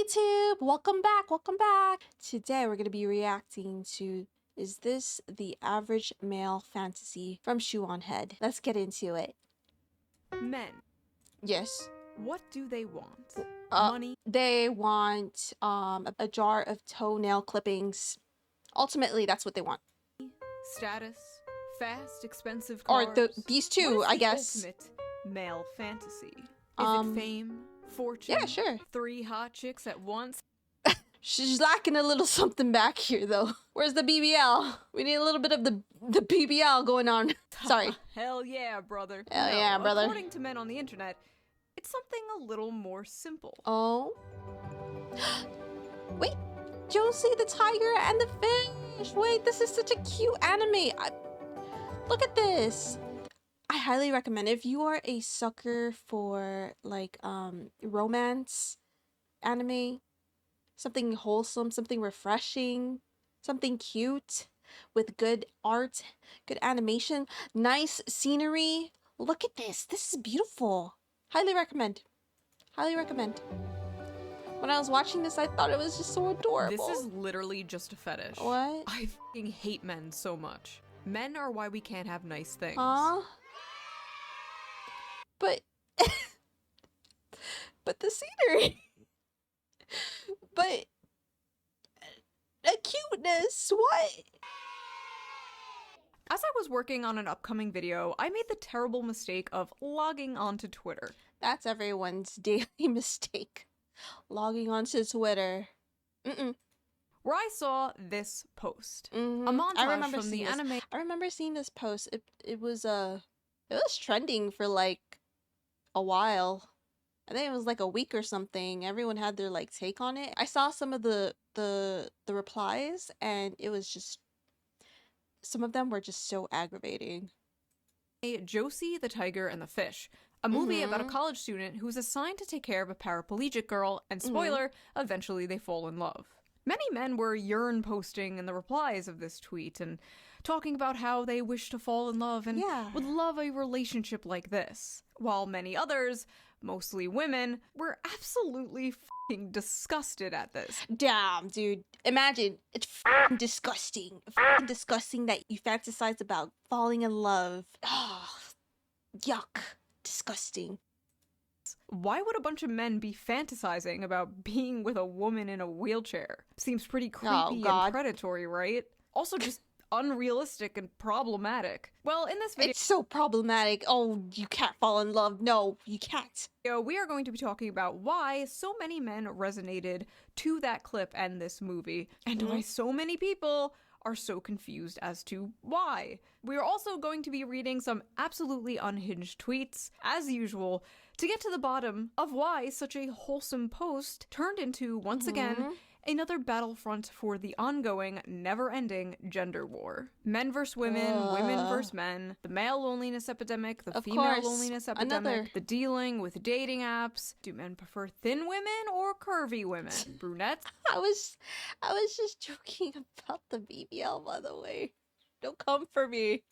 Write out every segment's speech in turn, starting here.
YouTube, welcome back, welcome back. Today we're going to be reacting to Is This the Average Male Fantasy from shoe0nhead. Let's get into it. Men. Yes. What do they want? Money. They want a jar of toenail clippings. Ultimately, that's what they want. Status. Fast, expensive cars. Or these two, I guess. Ultimate male fantasy. Is it fame? Fortune? Yeah, sure. 3 hot chicks at once? She's lacking a little something back here, though. Where's the BBL? We need a little bit of the BBL going on. Sorry. Hell yeah, brother. Hell yeah, brother. According to men on the internet, it's something a little more simple. Oh. Wait, Josie the tiger and the fish. Wait, this is such a cute anime. Look at this. I highly recommend if you are a sucker for like romance anime, something wholesome, something refreshing, something cute with good art, good animation, nice scenery. Look at this. This is beautiful. Highly recommend. Highly recommend. When I was watching this, I thought it was just so adorable. This is literally just a fetish. What? I fucking hate men so much. Men are why we can't have nice things. Huh? But the scenery. But the cuteness, what? As I was working on an upcoming video, I made the terrible mistake of logging onto Twitter. That's everyone's daily mistake. Logging onto Twitter. Where I saw this post. A I montage from the anime. I remember seeing this post. It was trending for like a while. I think it was like a week or something. Everyone had their like take on it. I saw some of the replies, and it was just, some of them were just so aggravating. Josie the Tiger and the Fish, a movie about a college student who is assigned to take care of a paraplegic girl, and spoiler, eventually they fall in love. Many men were posting in the replies of this tweet and talking about how they wish to fall in love and would love a relationship like this, while many others, mostly women, were absolutely f***ing disgusted at this. Damn, dude. Imagine, it's f***ing disgusting. F***ing disgusting that you fantasize about falling in love. Oh, yuck. Disgusting. Why would a bunch of men be fantasizing about being with a woman in a wheelchair? Seems pretty creepy and predatory, right? Also just unrealistic and problematic. Well, in this video— It's so problematic. Oh, you can't fall in love. No, you can't. We are going to be talking about why so many men resonated to that clip and this movie, and why so many people are so confused as to why. We are also going to be reading some absolutely unhinged tweets, as usual, to get to the bottom of why such a wholesome post turned into, once again, another battlefront for the ongoing, never-ending gender war. Men versus women, women versus men, the male loneliness epidemic, the female loneliness epidemic, the dealing with dating apps. Do men prefer thin women or curvy women? Brunettes? I was just joking about the BBL, by the way. Don't come for me.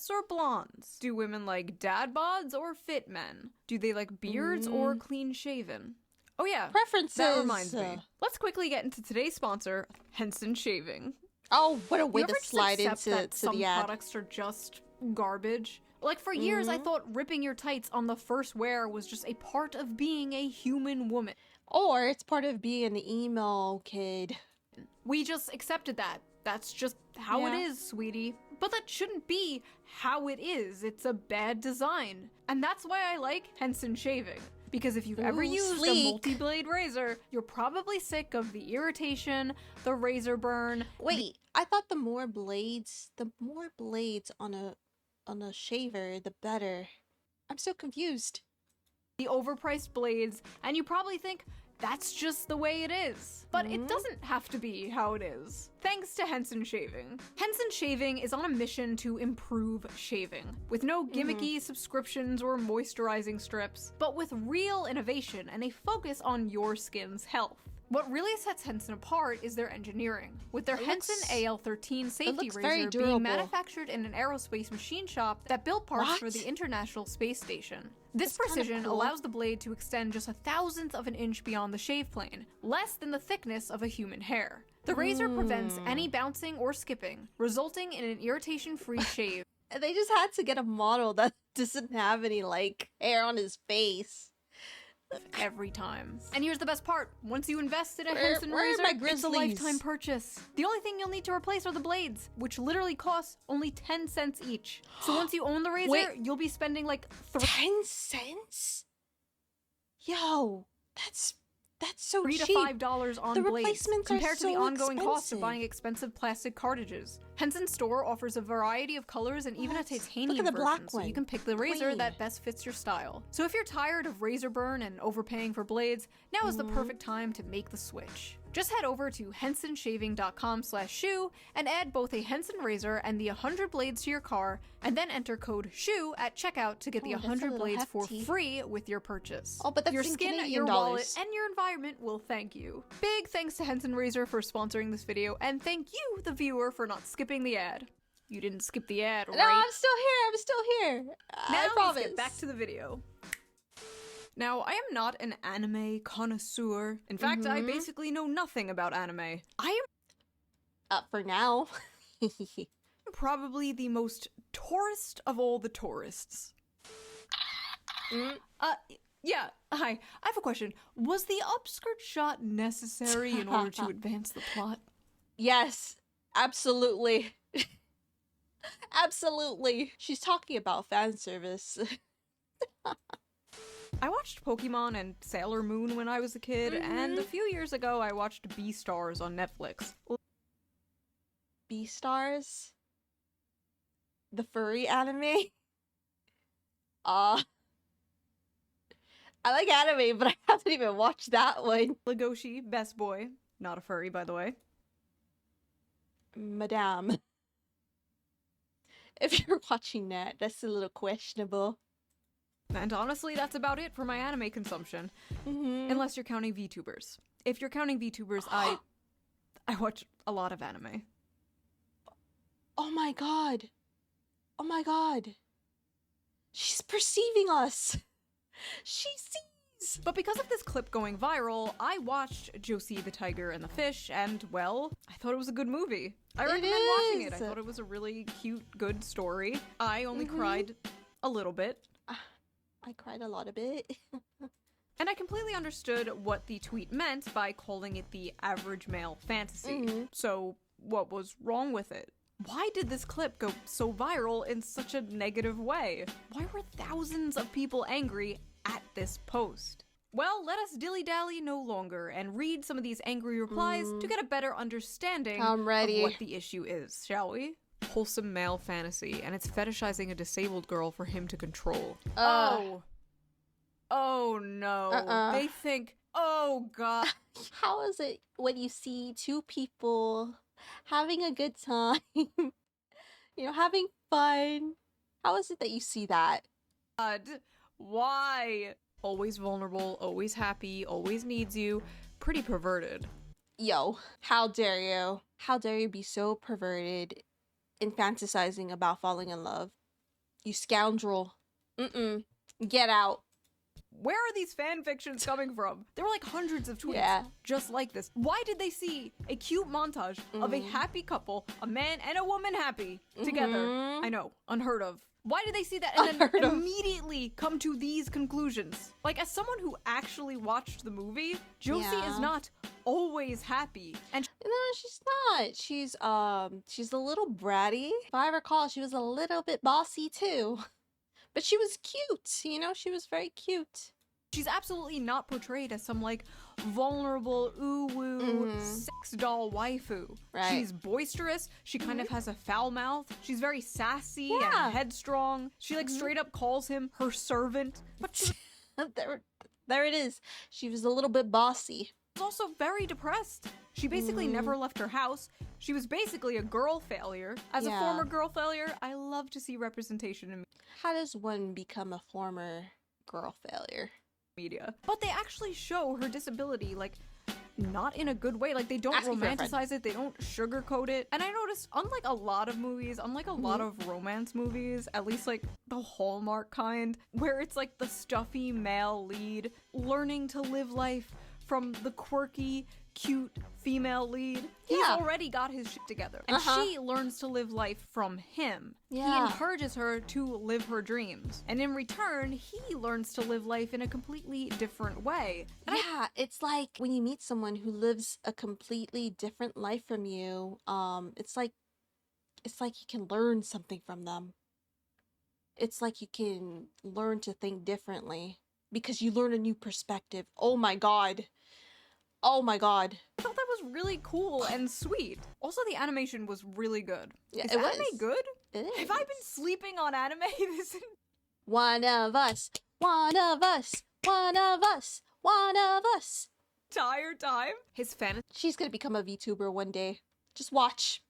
Or blondes? Do women like dad bods or fit men? Do they like beards or clean shaven? Oh yeah, preferences. That reminds me. Let's quickly get into today's sponsor, Henson Shaving. Oh, what a way to slide into that some the ad. Products are just garbage. Like for years, I thought ripping your tights on the first wear was just a part of being a human woman. Or it's part of being an emo kid. We just accepted that. That's just how it is, sweetie. But that shouldn't be how it is. It's a bad design. And that's why I like Henson Shaving. Because if you've ever used a multi-blade razor, you're probably sick of the irritation, the razor burn. Wait, I thought the more blades on a shaver, the better. I'm so confused. The overpriced blades, and you probably think, that's just the way it is. But it doesn't have to be how it is. Thanks to Henson Shaving. Henson Shaving is on a mission to improve shaving, with no gimmicky subscriptions or moisturizing strips, but with real innovation and a focus on your skin's health. What really sets Henson apart is their engineering, with their Henson AL-13 safety very razor durable. being manufactured in an aerospace machine shop that built parts for the International Space Station. This That's kinda precision cool. allows the blade to extend just 1/1000th of an inch beyond the shave plane, less than the thickness of a human hair. The razor prevents any bouncing or skipping, resulting in an irritation-free shave. They just had to get a model that doesn't have any, like, hair on his face. Every time. And here's the best part. Once you invest in a Where- Henson where are razor, my it's a Grizzlies? lifetime purchase. The only thing you'll need to replace are the blades, which literally cost only 10 cents each. So once you own the razor, Wait. you'll be spending like 10 cents? Yo, that's so $3 cheap. to $5 on The blades, replacements are compared to the so ongoing cost of expensive. buying expensive plastic cartridges. Henson's store offers a variety of colors and even a What? titanium Look at the black version, so you one. can pick the razor Clean. that best fits your style. So if you're tired of razor burn and overpaying for blades, now is the perfect time to make the switch. Just head over to hensonshaving.com/shoe and add both a Henson razor and the 100 blades to your car, and then enter code SHOE at checkout to get the Oh, that's a 100 little blades for hefty. free with your purchase. Oh, but that's your in skin, Canadian your dollars. wallet, and your environment will thank you. Big thanks to Henson Razor for sponsoring this video, and thank you, the viewer, for not skipping the ad. You didn't skip the ad, right? No, I'm still here. Now I promise. let's get back to the video. Now, I am not an anime connoisseur. In fact, I basically know nothing about anime. I am For now. probably the most tourist of all the tourists. Yeah, hi. I have a question. Was the upskirt shot necessary in order to advance the plot? Yes, absolutely. Absolutely. She's talking about fan service. I watched Pokemon and Sailor Moon when I was a kid, and a few years ago I watched Beastars on Netflix. Beastars? The furry anime? I like anime, but I haven't even watched that one. Legoshi, best boy. Not a furry, by the way. Madame. If you're watching that, that's a little questionable. And honestly, that's about it for my anime consumption. Mm-hmm. Unless you're counting VTubers. If you're counting VTubers, I watch a lot of anime. Oh my god. Oh my god. She's perceiving us. She sees. But because of this clip going viral, I watched Josie the Tiger and the Fish, and well, I thought it was a good movie. I recommend watching it. I thought it was a really cute, good story. I only cried a little bit. I cried a lot of it. And I completely understood what the tweet meant by calling it the average male fantasy. So, what was wrong with it? Why did this clip go so viral in such a negative way? Why were thousands of people angry at this post? Well, let us dilly-dally no longer and read some of these angry replies to get a better understanding I'm ready. of what the issue is, shall we? Wholesome male fantasy, and it's fetishizing a disabled girl for him to control. Oh no. They think, oh god. How is it when you see two people having a good time, having fun? How is it that you see that? God, why? Always vulnerable, always happy, always needs you. Pretty perverted. Yo, how dare you? How dare you be so perverted in fantasizing about falling in love? You scoundrel. Get out. Where are these fan fictions coming from? There were like hundreds of tweets Yeah. just like this. Why did they see a cute montage of a happy couple, a man and a woman happy, together? I know, unheard of. Why did they see that and then immediately come to these conclusions? Like, as someone who actually watched the movie, Josie is not always happy. And No, she's not. She's a little bratty. If I recall, she was a little bit bossy too. But she was cute, she was very cute. she's absolutely not portrayed as some, like, vulnerable, ooh-woo, sex doll waifu. Right. She's boisterous, she kind of has a foul mouth, she's very sassy and headstrong. She, like, straight up calls him her servant. But she There it is. She was a little bit bossy. was also very depressed. She basically never left her house. She was basically a girl failure. As a former girl failure, I love to see representation in How does one become a former girl failure? media. But they actually show her disability, like, not in a good way. Like, they don't Asking for a friend. romanticize it, they don't sugarcoat it. And I noticed, unlike a lot of movies, unlike a lot of romance movies, at least like the Hallmark kind, where it's like the stuffy male lead learning to live life from the quirky, cute female lead. He's already got his shit together. And she learns to live life from him. He encourages her to live her dreams. And in return, he learns to live life in a completely different way. And it's like when you meet someone who lives a completely different life from you, it's like you can learn something from them. It's like you can learn to think differently because you learn a new perspective. Oh my god. Oh my god. I thought that was really cool and sweet. Also, the animation was really good. Yeah, is it anime was. good? It is. Have I been sleeping on anime this One of us, one of us, one of us, one of us. entire time? His fantasy She's gonna become a VTuber one day. Just watch.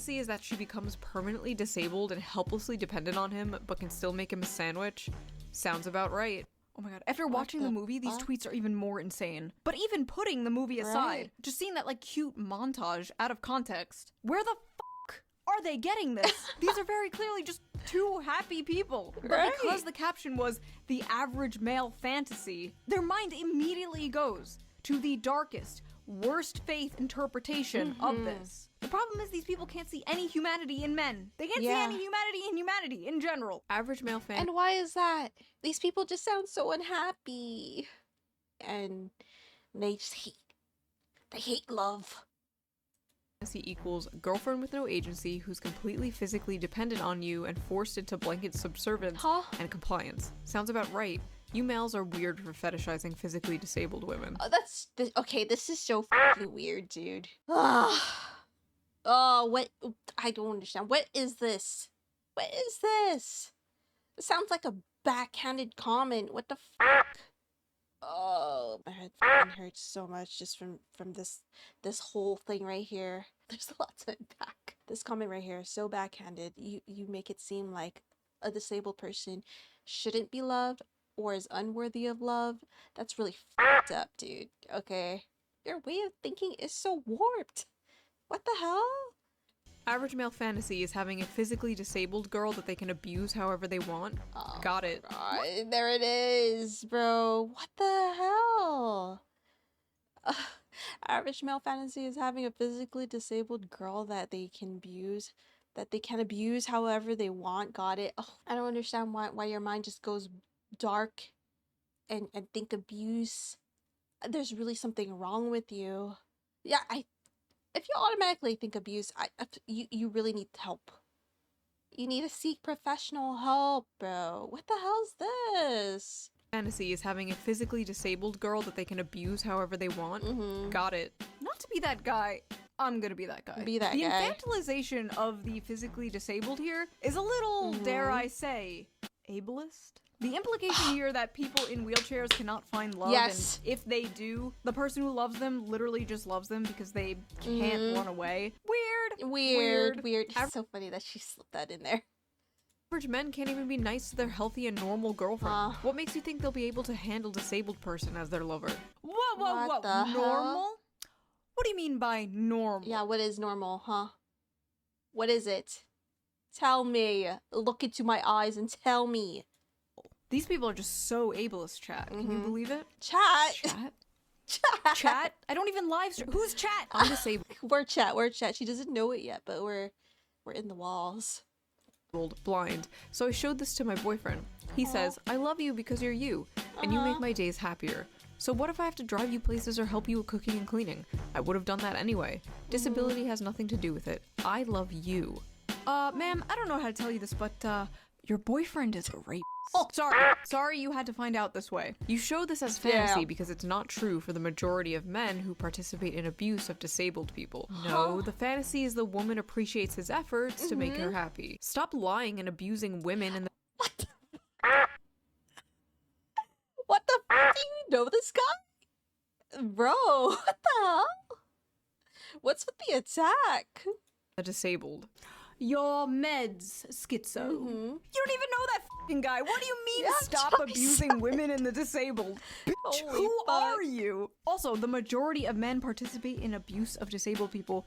is that she becomes permanently disabled and helplessly dependent on him, but can still make him a sandwich. Sounds about right. Oh my god, after watching the movie, these tweets are even more insane. But even putting the movie aside, just seeing that like cute montage out of context, where the fuck are they getting this? These are very clearly just two happy people. But because the caption was the average male fantasy, their mind immediately goes to the darkest, worst faith interpretation of this. The problem is these people can't see any humanity in men. They can't see any humanity in humanity in general. Average male fan. And why is that? These people just sound so unhappy. And they just hate love. Fantasy equals girlfriend with no agency who's completely physically dependent on you and forced into blanket subservience and compliance. Sounds about right. You males are weird for fetishizing physically disabled women. Okay, this is so fucking weird, dude. Oh, what? I don't understand. What is this? What is this? It sounds like a backhanded comment. What the fuck? Oh, my head fucking hurts so much just from this whole thing right here. There's a lot to unpack. This comment right here is so backhanded. You make it seem like a disabled person shouldn't be loved or is unworthy of love. That's really fucked up, dude. Okay? Your way of thinking is so warped. What the hell? Average male fantasy is having a physically disabled girl that they can abuse however they want. Oh, got it. God, there it is, bro. What the hell? Average male fantasy is having a physically disabled girl that they can abuse however they want. Got it. Oh, I don't understand why your mind just goes dark and think abuse. There's really something wrong with you. Yeah, if you automatically think abuse, you really need help. You need to seek professional help, bro. What the hell's this? Fantasy is having a physically disabled girl that they can abuse however they want. Got it. Not to be that guy, I'm gonna be that guy. Be that the guy. The infantilization of the physically disabled here is a little, dare I say, ableist? The implication here that people in wheelchairs cannot find love, and if they do, the person who loves them literally just loves them because they can't run away. Weird. It's so funny that she slipped that in there. Average men can't even be nice to their healthy and normal girlfriend. What makes you think they'll be able to handle a disabled person as their lover? Whoa, What the normal? hell? What do you mean by normal? Yeah, what is normal, huh? What is it? Tell me. Look into my eyes and tell me. These people are just so ableist, chat. Can you believe it? Chat? Chat? I don't even live stream. Who's chat? I'm disabled. We're chat. She doesn't know it yet, but we're in the walls. Blind. So I showed this to my boyfriend. He says, I love you because you're you, and you make my days happier. So what if I have to drive you places or help you with cooking and cleaning? I would have done that anyway. Disability has nothing to do with it. I love you. Ma'am, I don't know how to tell you this, but, your boyfriend is a rapist. Oh, sorry you had to find out this way. You show this as fantasy because it's not true for the majority of men who participate in abuse of disabled people. No, the fantasy is the woman appreciates his efforts to make her happy. Stop lying and abusing women in the— What the f*** do you know this guy? Bro, what the hell? What's with the attack? disabled. Your meds, schizo. You don't even know that guy. What do you mean Yeah, stop Johnny abusing Side. women and the disabled? Bitch, Holy who fuck. are you? Also, the majority of men participate in abuse of disabled people.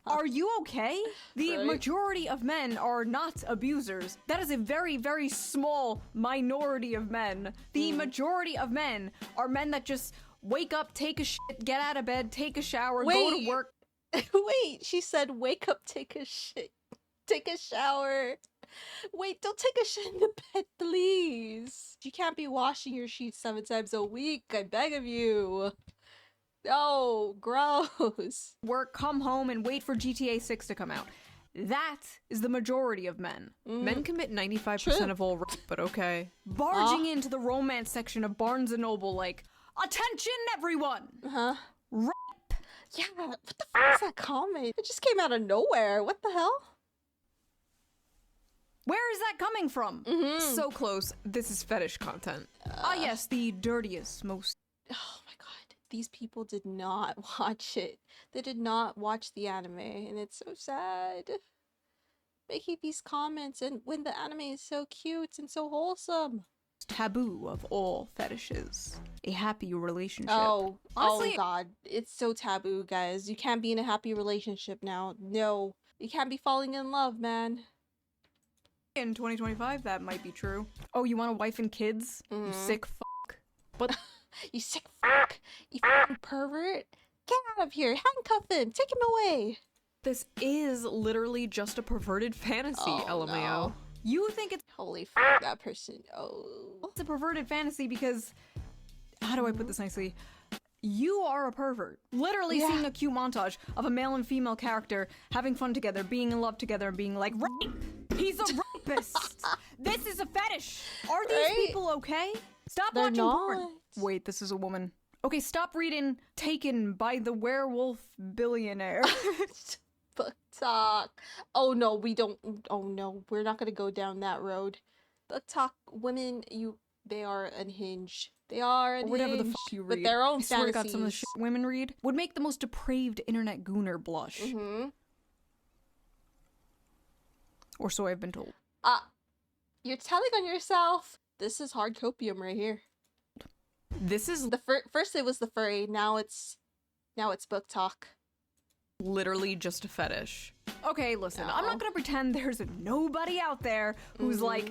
Are you okay? The Right. majority of men are not abusers. That is a very, very small minority of men. The majority of men are men that just wake up, take a shit, get out of bed, take a shower, go to Wait. work. Wait, she said wake up, take a shit, take a shower. Wait, don't take a shit in the bed, please. You can't be washing your sheets 7 times a week, I beg of you. No, gross. Work, come home, and wait for GTA 6 to come out. That is the majority of men. Men commit 95% True. of all rape, but okay. Barging into the romance section of Barnes & Noble like, attention everyone! Huh? Rape! Yeah, what the fuck is that comment? It just came out of nowhere. What the hell? Where is that coming from? So close. This is fetish content. Yes, the dirtiest, most... Oh my god. These people did not watch it. They did not watch the anime, and it's so sad. Making these comments and when the anime is so cute and so wholesome. taboo of all fetishes. A happy relationship. Oh, Honestly, oh god. It's so taboo, guys. You can't be in a happy relationship now. No. You can't be falling in love, man. in 2025, that might be true. Oh, you want a wife and kids? You sick fuck. But You sick fuck. You fucking pervert. Get out of here. Handcuff him. Take him away. this is literally just a perverted fantasy, Oh, LMAO. no. You think it's Holy fuck, that person. Oh. a perverted fantasy because, how do I put this nicely? You are a pervert. Literally Yeah. seeing a cute montage of a male and female character having fun together, being in love together, and being like, rape! He's a rapist! This is a fetish! Are these Right? people okay? Stop They're watching porn! not. Wait, this is a woman. Okay, stop reading Taken by the Werewolf Billionaire. Book talk. Oh no, we don't. Oh no, we're not gonna go down that road. Book talk women, they are unhinged. They are Or unhinged. whatever the fuck you read. With their own I swear to God, fantasies. some of the shit women read would make the most depraved internet gooner blush. Mm-hmm. Or so I've been told. You're telling on yourself. This is hard copium right here. This is The first it was the furry. Now it's book talk. literally just a fetish. Okay, listen, I'm No. not gonna pretend there's nobody out there who's like,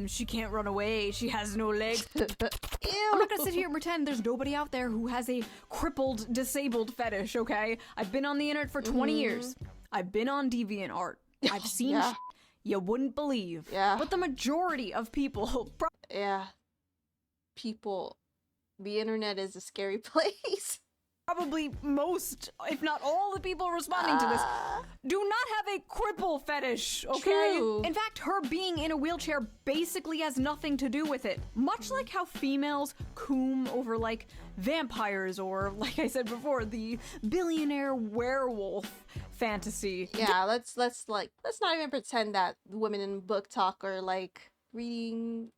she can't run away, she has no legs. I'm not gonna sit here and pretend there's nobody out there who has a crippled, disabled fetish, okay? I've been on the internet for 20 years. I've been on DeviantArt. I've seen Yeah. shit you wouldn't believe. Yeah. But the majority of people Yeah. People, the internet is a scary place. probably most, if not all the people responding to this, do not have a cripple fetish, okay? True. In fact, her being in a wheelchair basically has nothing to do with it. Much like how females coom over, like, vampires or, like I said before, the billionaire werewolf fantasy. Yeah, let's not even pretend that women in book talk are like reading,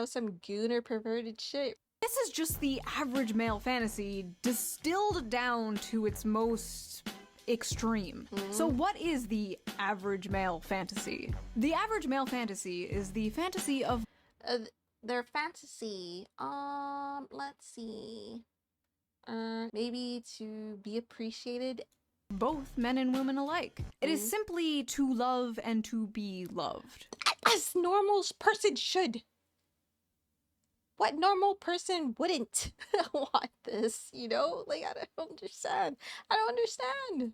some goon or perverted shit. This is just the average male fantasy distilled down to its most extreme. So what is the average male fantasy? The average male fantasy is the fantasy of Their fantasy. Let's see. Maybe to be appreciated. both men and women alike. It is simply to love and to be loved. As normal person should. What normal person wouldn't want this, Like, I don't understand. I don't understand.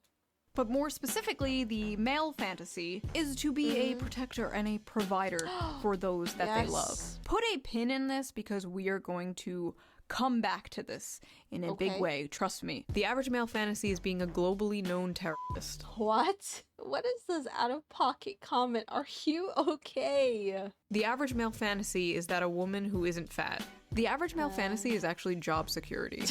But more specifically, the male fantasy is to be a protector and a provider for those that they love. Yes. Put a pin in this because we are going to come back to this in a big Okay. way, trust me. The average male fantasy is being a globally known terrorist. What? What is this out-of-pocket comment? Are you okay? The average male fantasy is that a woman who isn't fat. The average male fantasy is actually job security.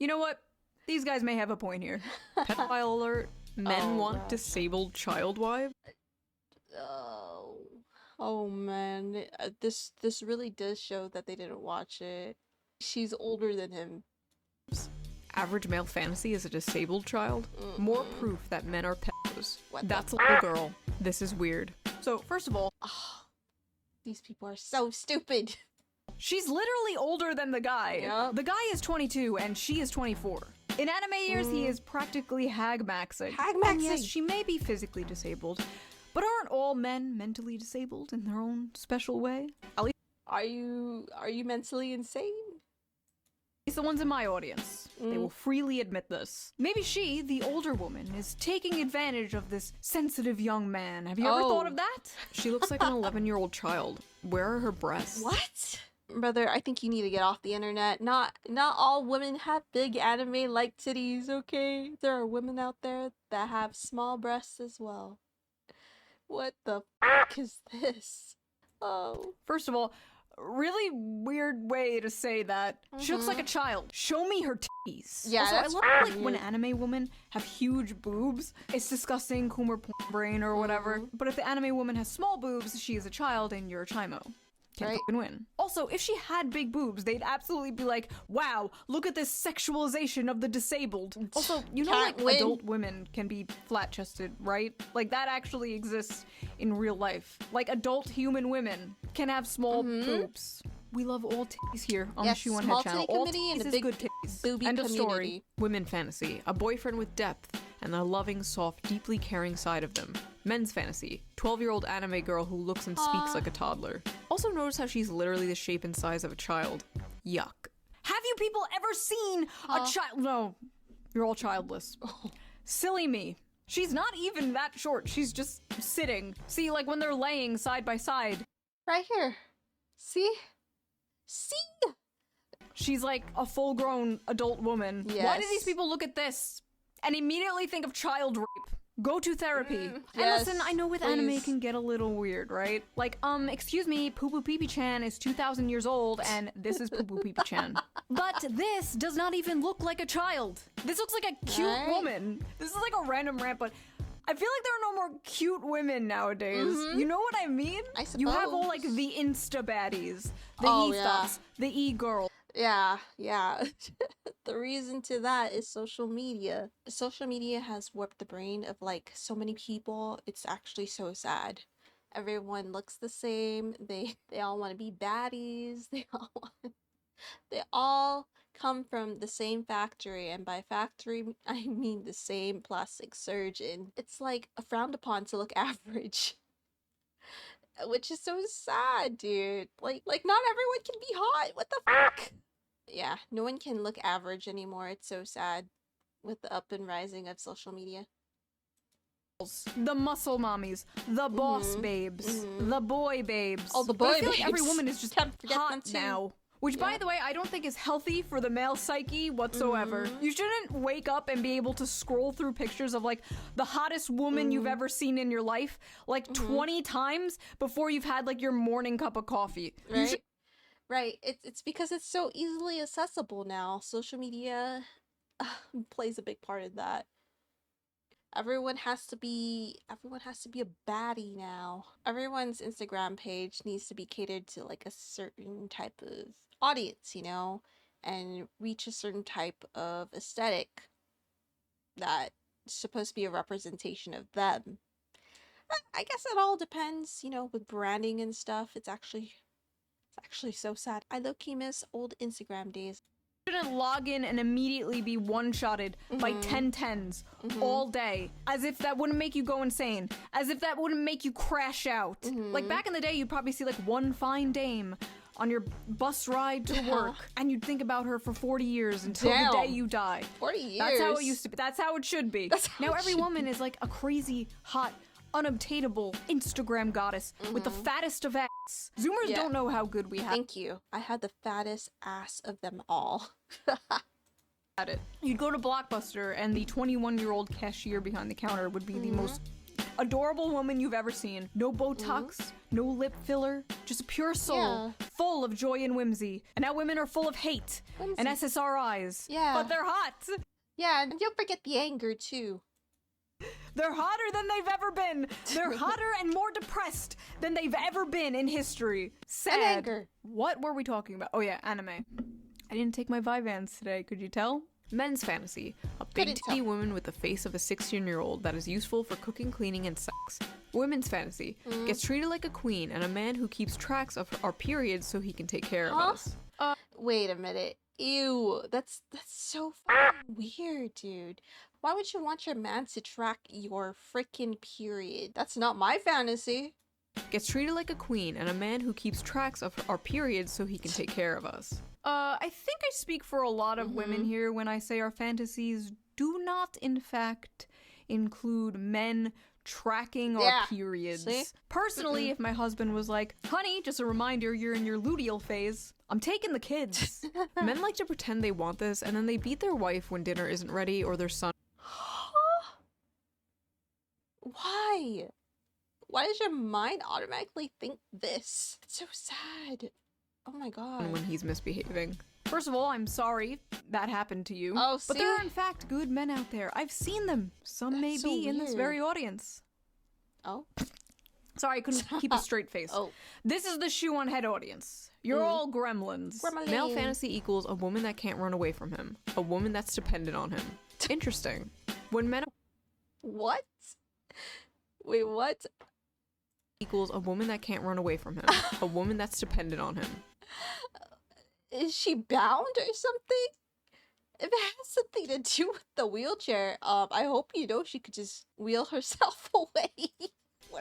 You know what? These guys may have a point here. Pedophile alert. Men Oh, want gosh. disabled child wives. Oh man, this really does show that they didn't watch it. She's older than him. Average male fantasy is a disabled child. More proof that men are pedos. What the That's a little girl. This is weird. So, first of all, These people are so stupid. She's literally older than the guy. Yep. The guy is 22 and she is 24. In anime years, he is practically hag-maxing. And yes, she may be physically disabled, but aren't all men mentally disabled in their own special way? At least Are you mentally insane? the ones in my audience. They will freely admit this. Maybe she, the older woman, is taking advantage of this sensitive young man. Have you ever thought of that? She looks like an 11-year-old child. Where are her breasts? What? Brother, I think you need to get off the internet. Not all women have big anime-like titties, okay? There are women out there that have small breasts as well. What the f*** is this? Oh. First of all, really weird way to say that. She looks like a child. Show me her titties. Yeah, also, that's I love like when anime women have huge boobs. It's disgusting, Coomer porn brain or whatever. But if the anime woman has small boobs, she is a child and you're a chimo. Can't fucking win. Also, if she had big boobs, they'd absolutely be like, wow, look at this sexualization of the disabled. Also, you know, like adult women can be flat-chested, right? Like that actually exists in real life. Like adult human women can have small boobs. We love all titties here on the shoe0nhead channel. All titties is good titties. Booby End of community. story. Women fantasy. A boyfriend with depth and a loving, soft, deeply caring side of them. Men's fantasy. 12-year-old anime girl who looks and speaks like a toddler. Also notice how she's literally the shape and size of a child. Yuck. Have you people ever seen a child? No. You're all childless. Silly me. She's not even that short. She's just sitting. See, like when they're laying side by side. Right here. See? See? She's like a full-grown adult woman. Yes. Why do these people look at this and immediately think of child rape? Go to therapy. And listen, I know with anime it can get a little weird, right? Like, excuse me, Poo Poo Pee Pee Chan is 2,000 years old and this is Poo Poo Pee Pee Chan. But this does not even look like a child. This looks like a cute woman. This is like a random rant, but I feel like there are no more cute women nowadays. You know what I mean? I suppose. You have all like the Insta baddies, the e-thoughts, the e-girl. Yeah. The reason to that is social media. Social media has warped the brain of like so many people. It's actually so sad. Everyone looks the same. They all want to be baddies. They all come from the same factory, and by factory I mean the same plastic surgeon. It's like frowned upon to look average. Which is so sad, dude. Like not everyone can be hot. What the fuck? Yeah, no one can look average anymore. It's so sad with the up and rising of social media. The muscle mommies, the boss babes, the boy babes. Oh, the But boy I feel like babes. every woman is just Can't forget them hot too. now. Which, by the way, I don't think is healthy for the male psyche whatsoever. You shouldn't wake up and be able to scroll through pictures of, like, the hottest woman you've ever seen in your life, like, 20 times before you've had, like, your morning cup of coffee. Right? Right. It's because it's so easily accessible now. Social media plays a big part of that. Everyone has to be a baddie now. Everyone's Instagram page needs to be catered to like a certain type of audience, you know, and reach a certain type of aesthetic that's supposed to be a representation of them. I guess it all depends, you know, with branding and stuff. It's actually so sad. I low-key miss old Instagram days. Shouldn't log in and immediately be one-shotted by 10 tens all day, as if that wouldn't make you go insane, as if that wouldn't make you crash out. Like back in the day, you'd probably see like one fine dame on your bus ride to work, and you'd think about her for 40 years until the day you die. 40 years? That's how it used to be. That's how it should be. That's how now it every should woman is like a crazy, hot, unobtainable Instagram goddess with the fattest of ass. Zoomers don't know how good we have. Thank you. I had the fattest ass of them all. At it. You'd go to Blockbuster and the 21-year-old cashier behind the counter would be the most adorable woman you've ever seen. No Botox, no lip filler, just a pure soul, full of joy and whimsy. And now women are full of hate and SSRIs. Yeah. But they're hot. Yeah, and don't forget the anger too. They're hotter than they've ever been. They're hotter and more depressed than they've ever been in history. Sad. And anger. What were we talking about? Oh yeah, anime. I didn't take my Vyvanse today, could you tell? Men's fantasy. A big Couldn't titty tell. woman with the face of a 16-year-old that is useful for cooking, cleaning, and sex. Women's fantasy. Gets treated like a queen and a man who keeps tracks of our periods so he can take care of us. Wait a minute. Ew, that's so fucking weird, dude. Why would you want your man to track your freaking period? That's not my fantasy. Gets treated like a queen and a man who keeps tracks of our periods so he can take care of us. I think I speak for a lot of women here when I say our fantasies do not, in fact, include men tracking our periods. See? Personally, if my husband was like, honey, just a reminder, you're in your luteal phase, I'm taking the kids. Men like to pretend they want this, and then they beat their wife when dinner isn't ready or their son. Why? Why does your mind automatically think this? It's so sad. Oh my god. When he's misbehaving. First of all, I'm sorry that happened to you. Oh, but there are in fact good men out there. I've seen them. Some may That's so be in this weird. very audience. Oh? Sorry, I couldn't keep a straight face. Oh. This is the shoe0nhead audience. You're all gremlins. Male fantasy equals a woman that can't run away from him. A woman that's dependent on him. Interesting. When men What? Wait, what? equals a woman that can't run away from him. A woman that's dependent on him. Is she bound or something? If it has something to do with the wheelchair, I hope you know she could just wheel herself away.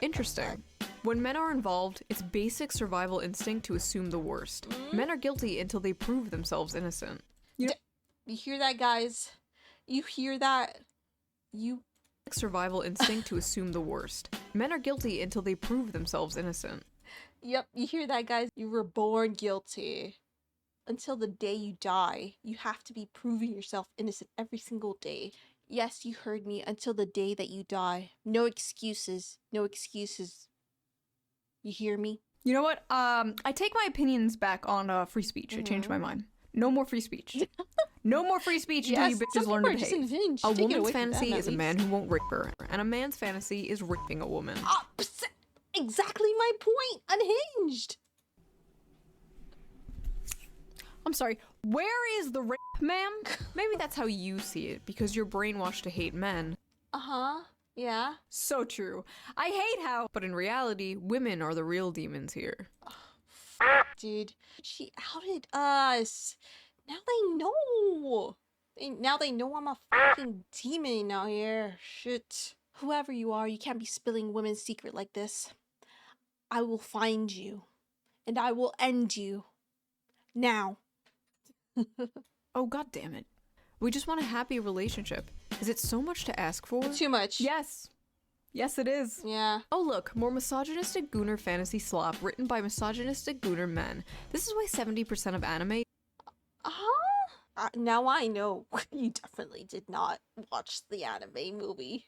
Interesting. When men are involved, it's basic survival instinct to assume the worst. Men are guilty until they prove themselves innocent. You hear that, guys? You hear that? Survival instinct to assume the worst. Men are guilty until they prove themselves innocent. Yep, you hear that, guys? You were born guilty. Until the day you die, you have to be proving yourself innocent every single day. Yes, you heard me. Until the day that you die. No excuses. No excuses. You hear me? You know what? I take my opinions back on free speech. I changed my mind. No more free speech. No more free speech until you bitches learn to behave. A woman's fantasy is a man who won't rape her, and a man's fantasy is raping a woman. Exactly my point. Unhinged. I'm sorry, where is the rape, ma'am? Maybe that's how you see it, because you're brainwashed to hate men. Uh-huh. Yeah. So true. I hate how... But in reality, women are the real demons here. Dude, she outed us. Now they know. Now they know I'm a fucking demon out here. Shit. Whoever you are, you can't be spilling women's secret like this. I will find you. And I will end you. Now. Oh, god damn it. We just want a happy relationship. Is it so much to ask for? Too much. Yes. Yes, it is. Yeah. Oh look, more misogynistic gooner fantasy slop written by misogynistic gooner men. This is why 70% of anime... Now I know you definitely did not watch the anime movie.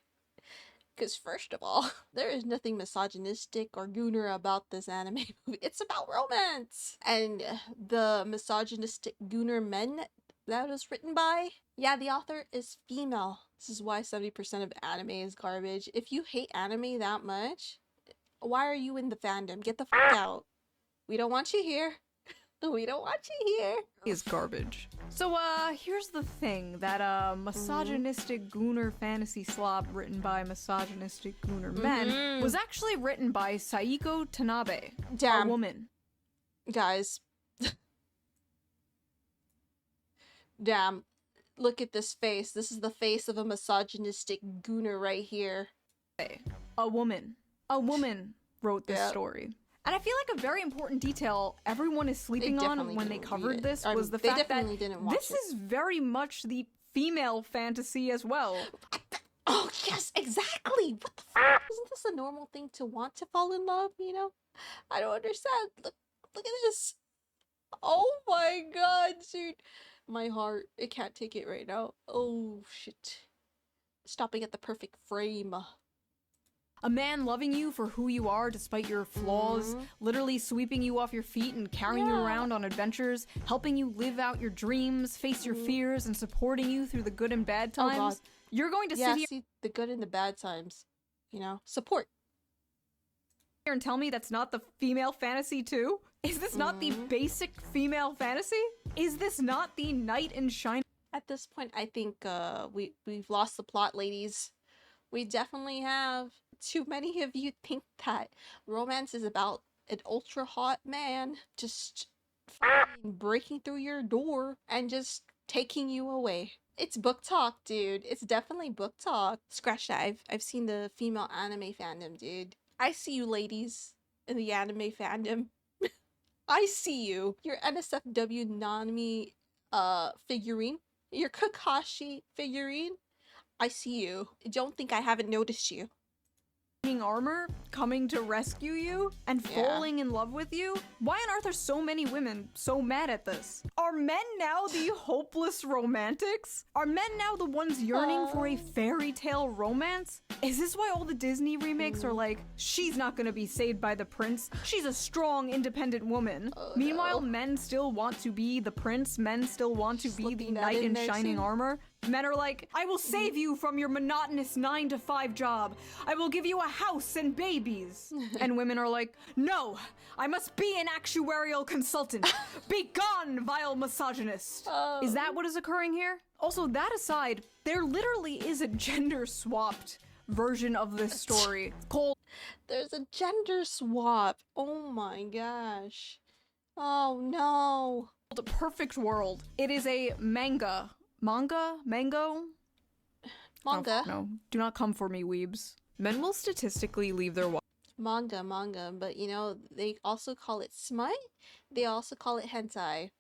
Because first of all, there is nothing misogynistic or gooner about this anime movie. It's about romance! And the misogynistic gooner men that was written by, yeah, the author is female. This is why 70% of anime is garbage. If you hate anime that much, why are you in the fandom? Get the fuck out. We don't want you here. We don't want you here. Is garbage. So, here's the thing. That, misogynistic gooner fantasy slop written by misogynistic gooner men was actually written by Saiko Tanabe, Damn. a woman. Guys. Damn. Look at this face. This is the face of a misogynistic gooner right here. A woman. A woman wrote this story. And I feel like a very important detail everyone is sleeping on when they covered this was the fact that this is very much the female fantasy as well. Oh, yes, exactly. What the fuck? Isn't this a normal thing to want to fall in love, you know? I don't understand. Look at this. Oh my god, dude. My heart, it can't take it right now. Oh, shit. Stopping at the perfect frame. A man loving you for who you are despite your flaws, literally sweeping you off your feet and carrying you around on adventures, helping you live out your dreams, face your fears, and supporting you through the good and bad times. Oh god. You're going to sit here see the good and the bad times. You know? Support. and tell me that's not the female fantasy too? Is this not the basic female fantasy? Is this not the knight in shining? At this point, I think we've lost the plot, ladies. We definitely have. Too many of you think that romance is about an ultra hot man just fucking breaking through your door and just taking you away. It's book talk, dude. It's definitely book talk. Scratch that. I've seen the female anime fandom, dude. I see you ladies in the anime fandom. I see you. Your NSFW Nanami figurine. Your Kakashi figurine. I see you. Don't think I haven't noticed you. Armor coming to rescue you and falling in love with you? Why on earth are so many women so mad at this? Are men now the hopeless romantics? Are men now the ones yearning for a fairy tale romance? Is this why all the Disney remakes are like, she's not gonna be saved by the prince, she's a strong, independent woman? Meanwhile, men still want to be the prince, men still want to be the knight in shining armor. Men are like, I will save you from your monotonous 9-to-5 job. I will give you a house and babies. And women are like, no, I must be an actuarial consultant. Be gone, vile misogynist. Is that what is occurring here? Also, that aside, there literally is a gender-swapped version of this story called... There's a gender swap. Oh my gosh. Oh no. The Perfect World. It is a manga. Mango? Manga. No, do not come for me, weebs. Men will statistically leave their Manga, but you know, they also call it smut. They also call it hentai.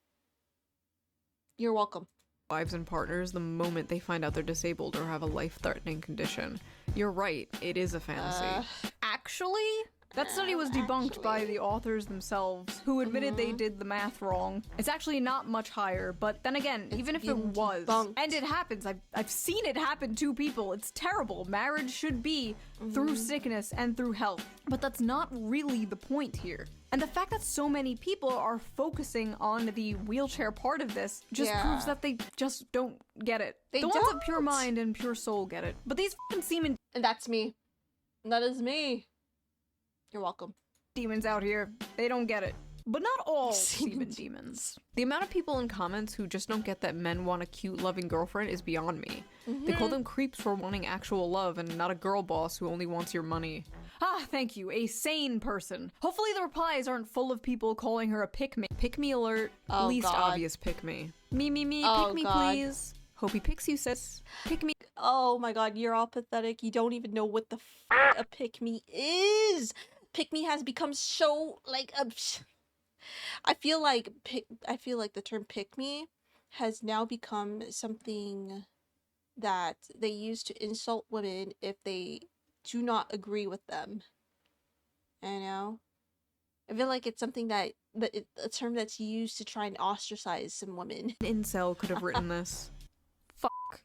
You're welcome. Wives and partners the moment they find out they're disabled or have a life-threatening condition. You're right, it is a fantasy. Actually, that study was debunked by the authors themselves, who admitted they did the math wrong. It's actually not much higher, but then again, even if it was, and it happens, I've seen it happen to people, it's terrible. Marriage should be through sickness and through health, but that's not really the point here. And the fact that so many people are focusing on the wheelchair part of this just proves that they just don't get it. The ones of pure mind and pure soul get it. But these fucking semen— And that's me. That is me. You're welcome. Demons out here, they don't get it. But not all semen demons. The amount of people in comments who just don't get that men want a cute, loving girlfriend is beyond me. They call them creeps for wanting actual love and not a girl boss who only wants your money. Ah, thank you, a sane person. Hopefully the replies aren't full of people calling her a pick-me. Pick-me alert, least obvious pick-me. Me, pick me please. Hope he picks you, sis. Pick me. Oh my god, you're all pathetic. You don't even know what the f a pick-me is. Pick-me has become so, like, I feel like the term pick-me has now become something that they use to insult women if they do not agree with them. You know? I feel like it's something a term that's used to try and ostracize some women. An incel could have written this. Fuck.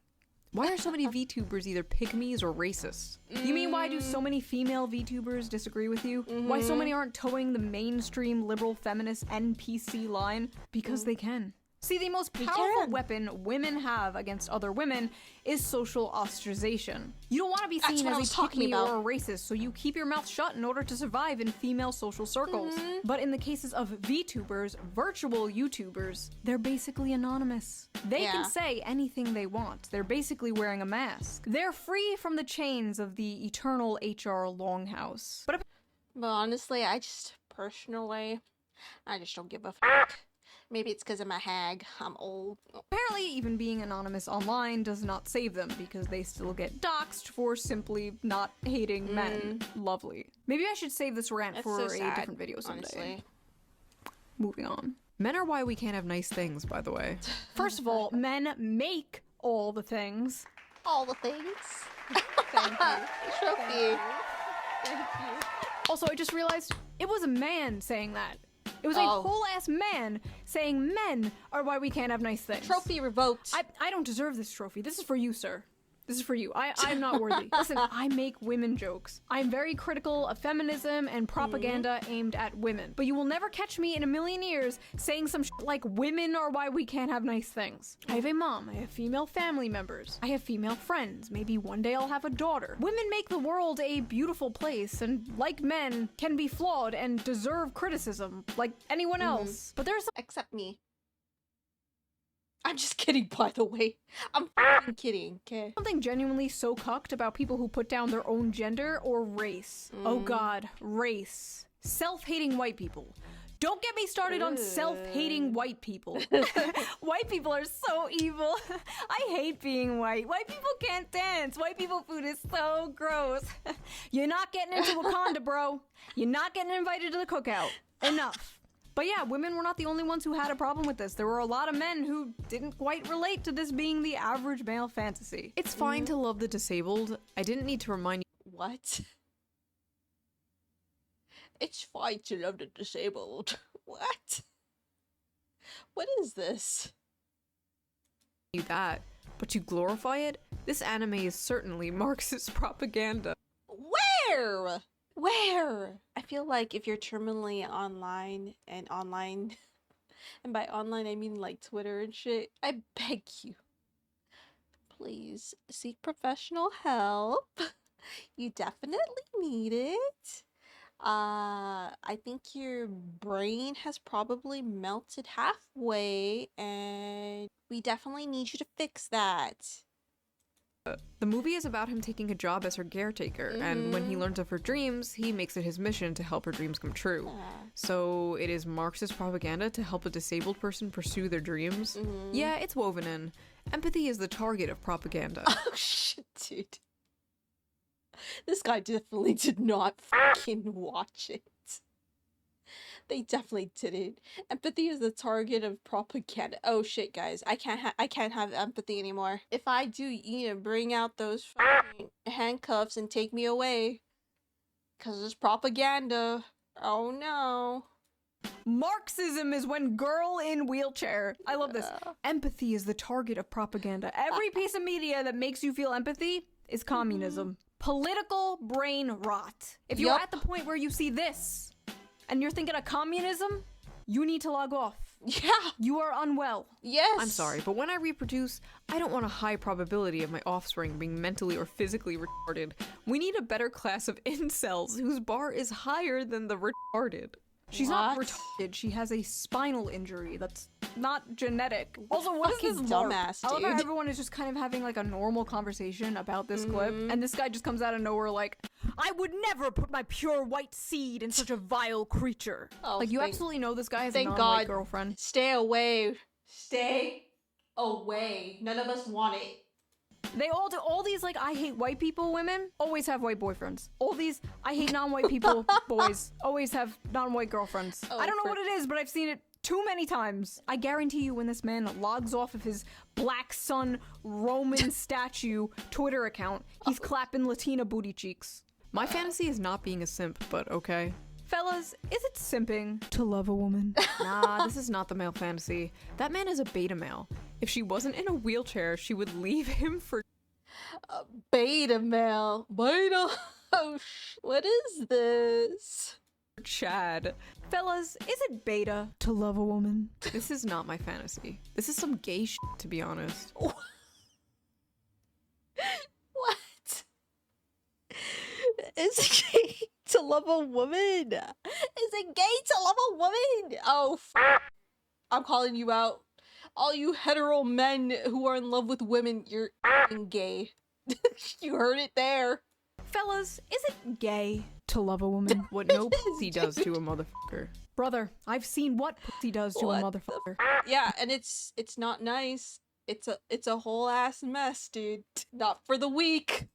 Why are so many VTubers either pick-me's or racist? You mean why do so many female VTubers disagree with you? Why so many aren't towing the mainstream liberal feminist NPC line? Because they can. See, the most powerful weapon women have against other women is social ostracization. You don't want to be seen as a pick-me or a racist, so you keep your mouth shut in order to survive in female social circles. But in the cases of VTubers, virtual YouTubers, they're basically anonymous. They can say anything they want. They're basically wearing a mask. They're free from the chains of the eternal HR Longhouse. But honestly, I just don't give a fuck. Maybe it's because I'm a hag. I'm old. Apparently, even being anonymous online does not save them because they still get doxxed for simply not hating men. Lovely. Maybe I should save this rant for a different video someday. Honestly. Moving on. Men are why we can't have nice things, by the way. First of all, men make all the things. All the things? Thank you. Trophy. Thank you. Also, I just realized it was a man saying that. It was a whole-ass man saying men are why we can't have nice things. Trophy revoked. I don't deserve this trophy. This is for you, sir. This is for you. I'm not worthy. Listen, I make women jokes. I'm very critical of feminism and propaganda aimed at women. But you will never catch me in a million years saying some shit like women are why we can't have nice things. I have a mom. I have female family members. I have female friends. Maybe one day I'll have a daughter. Women make the world a beautiful place and, like men, can be flawed and deserve criticism like anyone else. But there's except me. I'm just kidding, by the way. I'm f***ing kidding, okay? Something genuinely so cucked about people who put down their own gender or race. Oh god, race. Self-hating white people. Don't get me started on self-hating white people. White people are so evil. I hate being white. White people can't dance. White people food is so gross. You're not getting into Wakanda, bro. You're not getting invited to the cookout. Enough. But yeah, women were not the only ones who had a problem with this. There were a lot of men who didn't quite relate to this being the average male fantasy. It's fine to love the disabled. I didn't need to remind you. What? It's fine to love the disabled. What? What is this? That, but you glorify it? This anime is certainly Marxist propaganda. Where? Where? I feel like if you're terminally online, and by online I mean like Twitter and shit, I beg you, please seek professional help. You definitely need it. I think your brain has probably melted halfway, and we definitely need you to fix that. The movie is about him taking a job as her caretaker, and when he learns of her dreams, he makes it his mission to help her dreams come true. So it is Marxist propaganda to help a disabled person pursue their dreams? Yeah, it's woven in. Empathy is the target of propaganda. Oh shit, dude. This guy definitely did not fucking watch it. They definitely didn't. Empathy is the target of propaganda. Oh shit, guys. I can't have empathy anymore. If I do, you need to bring out those fucking handcuffs and take me away. 'Cause it's propaganda. Oh no. Marxism is when girl in wheelchair. I love this. Empathy is the target of propaganda. Every piece of media that makes you feel empathy is communism. Political brain rot. If you're at the point where you see this and you're thinking of communism, you need to log off. Yeah. You are unwell. Yes. I'm sorry, but when I reproduce, I don't want a high probability of my offspring being mentally or physically retarded. We need a better class of incels whose bar is higher than the retarded. She's not retarded, she has a spinal injury that's not genetic. Also, what is this dumbass, I love dude? how everyone is just kind of having like a normal conversation about this clip, and this guy just comes out of nowhere like, I would never put my pure white seed in such a vile creature. Oh, like, you absolutely know this guy has a thank non-white God. girlfriend. Stay away. Stay away. None of us want it. They all do. All these, like, I hate white people women always have white boyfriends. All these, I hate non-white people boys always have non-white girlfriends. Oh, I don't know what it is, but I've seen it too many times. I guarantee you when this man logs off of his Black Sun Roman statue Twitter account, he's clapping Latina booty cheeks. My fantasy is not being a simp, but okay. Fellas, is it simping to love a woman? Nah, this is not the male fantasy. That man is a beta male. If she wasn't in a wheelchair, she would leave him for Beta male. Beta. Oh, what is this? Chad. Fellas, is it beta to love a woman? This is not my fantasy. This is some gay shit, to be honest. What? Is it gay to love a woman? Is it gay to love a woman? Oh, I'm calling you out. All you hetero men who are in love with women, you're gay. You heard it there. Fellas, is it gay to love a woman? What no pussy does to a motherfucker. Brother, I've seen what pussy does to a motherfucker. Yeah, and it's not nice. It's a whole ass mess, dude. Not for the weak.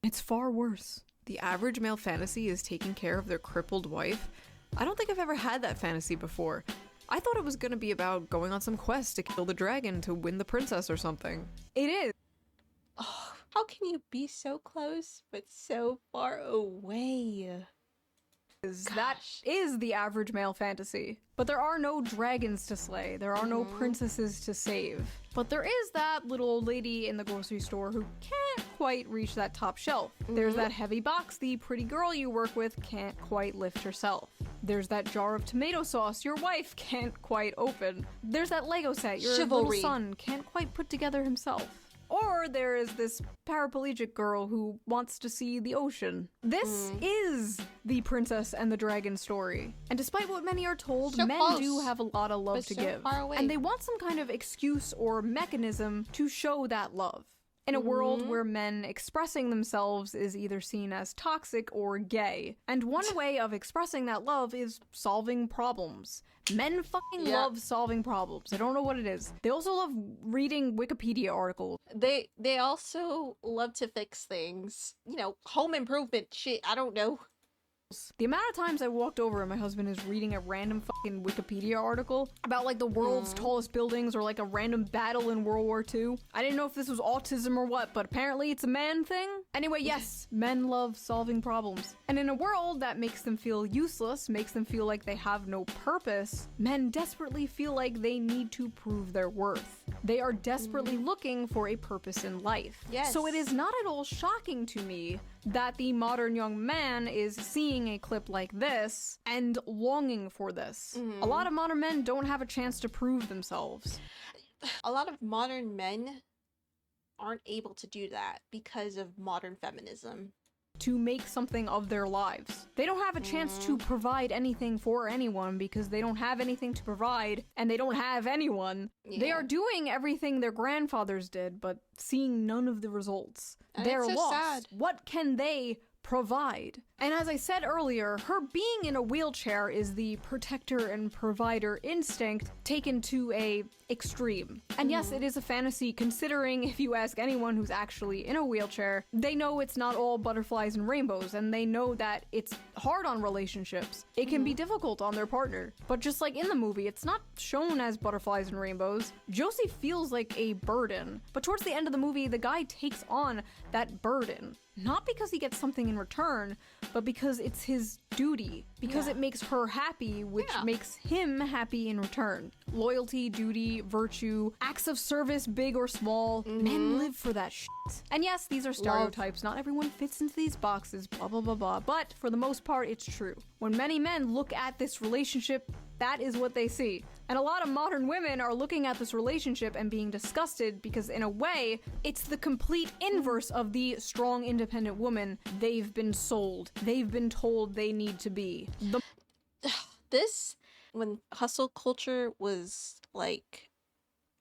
It's far worse. The average male fantasy is taking care of their crippled wife. I don't think I've ever had that fantasy before. I thought it was gonna be about going on some quest to kill the dragon to win the princess or something. It is. Oh, how can you be so close but so far away? That is the average male fantasy. But there are no dragons to slay. There are no princesses to save. But there is that little old lady in the grocery store who can't quite reach that top shelf. There's that heavy box the pretty girl you work with can't quite lift herself. There's that jar of tomato sauce your wife can't quite open. There's that Lego set your little son can't quite put together himself. Or there is this paraplegic girl who wants to see the ocean. This is the Princess and the Dragon story. And despite what many are told, So men close, do have a lot of love but to so give. far away. And they want some kind of excuse or mechanism to show that love. In a world where men expressing themselves is either seen as toxic or gay. And one way of expressing that love is solving problems. Men fucking love solving problems. I don't know what it is. They also love reading Wikipedia articles. They also love to fix things. You know, home improvement shit, I don't know. The amount of times I walked over and my husband is reading a random fucking Wikipedia article about like the world's tallest buildings or like a random battle in World War II. I didn't know if this was autism or what, but apparently it's a man thing. Anyway, yes, men love solving problems. And in a world that makes them feel useless, makes them feel like they have no purpose, men desperately feel like they need to prove their worth. They are desperately looking for a purpose in life. Yes. So it is not at all shocking to me that the modern young man is seeing a clip like this and longing for this. A lot of modern men don't have a chance to prove themselves. A lot of modern men aren't able to do that because of modern feminism. To make something of their lives. They don't have a chance to provide anything for anyone because they don't have anything to provide and they don't have anyone. They are doing everything their grandfathers did, but seeing none of the results. And They're it's so lost. sad. What can they provide? And as I said earlier, her being in a wheelchair is the protector and provider instinct taken to a extreme. And yes, it is a fantasy considering if you ask anyone who's actually in a wheelchair, they know it's not all butterflies and rainbows and they know that it's hard on relationships. It can be difficult on their partner. But just like in the movie, it's not shown as butterflies and rainbows. Josie feels like a burden. But towards the end of the movie, the guy takes on that burden. Not because he gets something in return, but because it's his duty. Because it makes her happy, which makes him happy in return. Loyalty, duty, virtue, acts of service, big or small. Men live for that shit. And yes, these are stereotypes. Not everyone fits into these boxes, blah, blah, blah, blah. But for the most part, it's true. When many men look at this relationship, that is what they see. And a lot of modern women are looking at this relationship and being disgusted because in a way, it's the complete inverse of the strong, independent woman they've been sold. They've been told they need to be. This, when hustle culture was like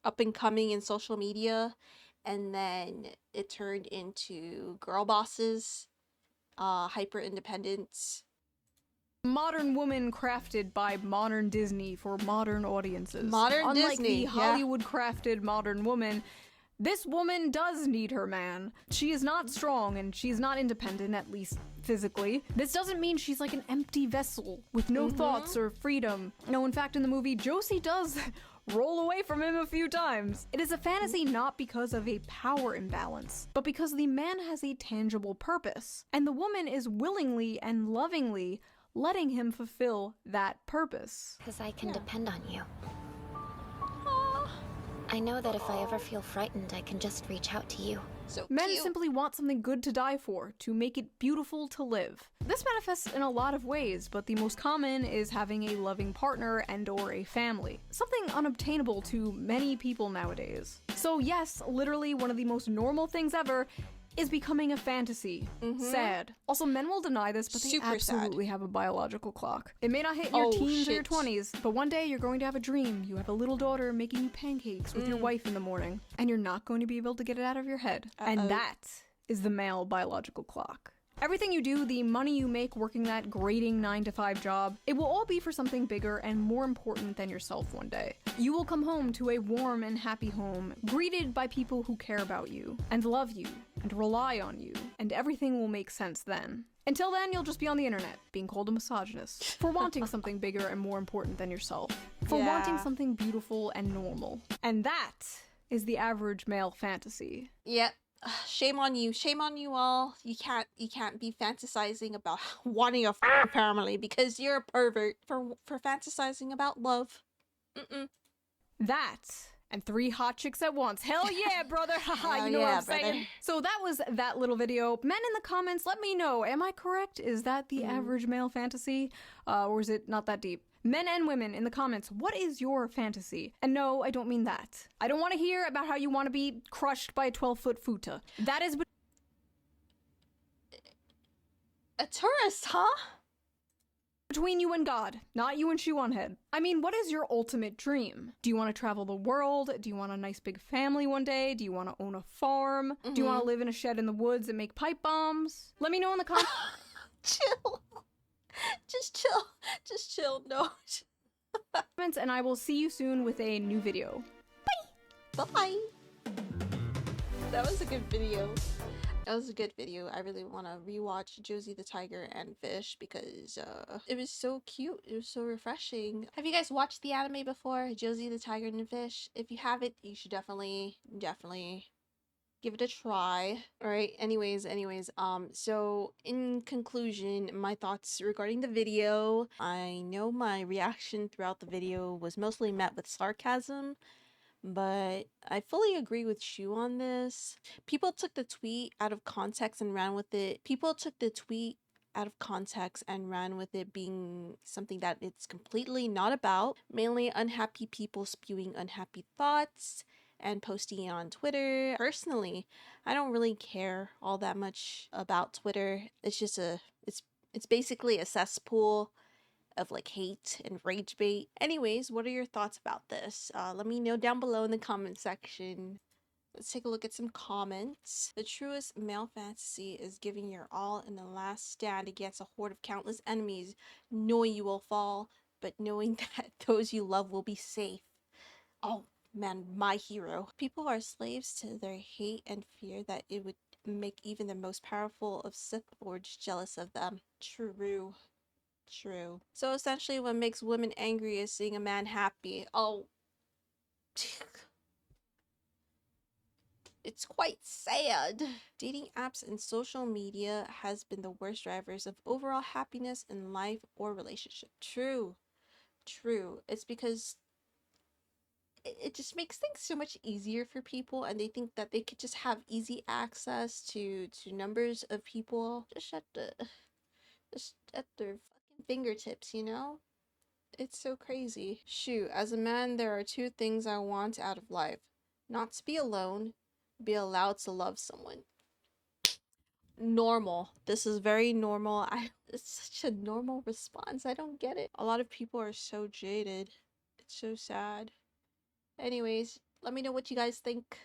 up and coming in social media, and then it turned into girl bosses, hyper independence. Modern woman crafted by modern Disney for modern audiences. Modern Unlike Disney, the Hollywood crafted modern woman, this woman does need her man. She is not strong and she's not independent, at least physically. This doesn't mean she's like an empty vessel with no thoughts or freedom. No, in fact, in the movie, Josie does roll away from him a few times. It is a fantasy not because of a power imbalance, but because the man has a tangible purpose, and the woman is willingly and lovingly letting him fulfill that purpose. Because I can depend on you. I know that if I ever feel frightened, I can just reach out to you. So Men cute. simply want something good to die for, to make it beautiful to live. This manifests in a lot of ways, but the most common is having a loving partner and or a family. Something unobtainable to many people nowadays. So yes, literally one of the most normal things ever is becoming a fantasy. Sad. Also, men will deny this, but they Super sad. absolutely have a biological clock. It may not hit in your teens or your 20s, but one day you're going to have a dream. You have a little daughter making you pancakes with your wife in the morning, and you're not going to be able to get it out of your head. And that is the male biological clock. Everything you do, the money you make working that grating 9-to-5 job, it will all be for something bigger and more important than yourself one day. You will come home to a warm and happy home, greeted by people who care about you, and love you, and rely on you, and everything will make sense then. Until then, you'll just be on the internet, being called a misogynist, for wanting something bigger and more important than yourself, for wanting something beautiful and normal. And that is the average male fantasy. Yep. Shame on you. Shame on you all. You can't be fantasizing about wanting a family because you're a pervert for fantasizing about love. That and 3 hot chicks at once. Hell yeah, brother. Haha, Hell you know what yeah, I'm saying? brother. So that was that little video. Men in the comments, let me know. Am I correct? Is that the average male fantasy? Or is it not that deep? Men and women in the comments, what is your fantasy? And no, I don't mean that. I don't want to hear about how you want to be crushed by a 12-foot futa. That is A tourist, huh? between you and God, not you and shoe0nhead. I mean, what is your ultimate dream? Do you want to travel the world? Do you want a nice big family one day? Do you want to own a farm? Do you want to live in a shed in the woods and make pipe bombs? Let me know in the comments. Chill. Just chill. Just chill. No. And I will see you soon with a new video. Bye-bye. That was a good video. That was a good video. I really want to rewatch Josie the Tiger and Fish because it was so cute. It was so refreshing. Have you guys watched the anime before? Josie the Tiger and Fish? If you haven't, you should definitely give it a try. All right. Anyways, so in conclusion, my thoughts regarding the video. I know my reaction throughout the video was mostly met with sarcasm, but I fully agree with Shu on this. People took the tweet out of context and ran with it. People took the tweet out of context and ran with it being something that it's completely not about. Mainly unhappy people spewing unhappy thoughts and posting it on Twitter. Personally, I don't really care all that much about Twitter. It's just it's basically a cesspool of like hate and rage bait. Anyways, what are your thoughts about this? Let me know down below in the comment section. Let's take a look at some comments. The truest male fantasy is giving your all in the last stand against a horde of countless enemies, knowing you will fall, but knowing that those you love will be safe. Oh man, my hero. People are slaves to their hate and fear that it would make even the most powerful of Sith Lords jealous of them. True. True. So essentially what makes women angry is seeing a man happy. Oh. It's quite sad. Dating apps and social media has been the worst drivers of overall happiness in life or relationship. True. True. It's because it just makes things so much easier for people, and they think that they could just have easy access to numbers of people just at their fucking fingertips, you know? It's so crazy. Shoot, as a man, there are 2 things I want out of life. Not to be alone, be allowed to love someone. Normal. This is very normal. It's such a normal response. I don't get it. A lot of people are so jaded. It's so sad. Anyways, let me know what you guys think.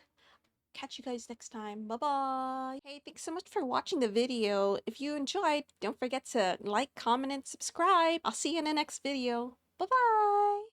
Catch you guys next time. Bye-bye. Hey, thanks so much for watching the video. If you enjoyed, don't forget to like, comment, and subscribe. I'll see you in the next video. Bye-bye.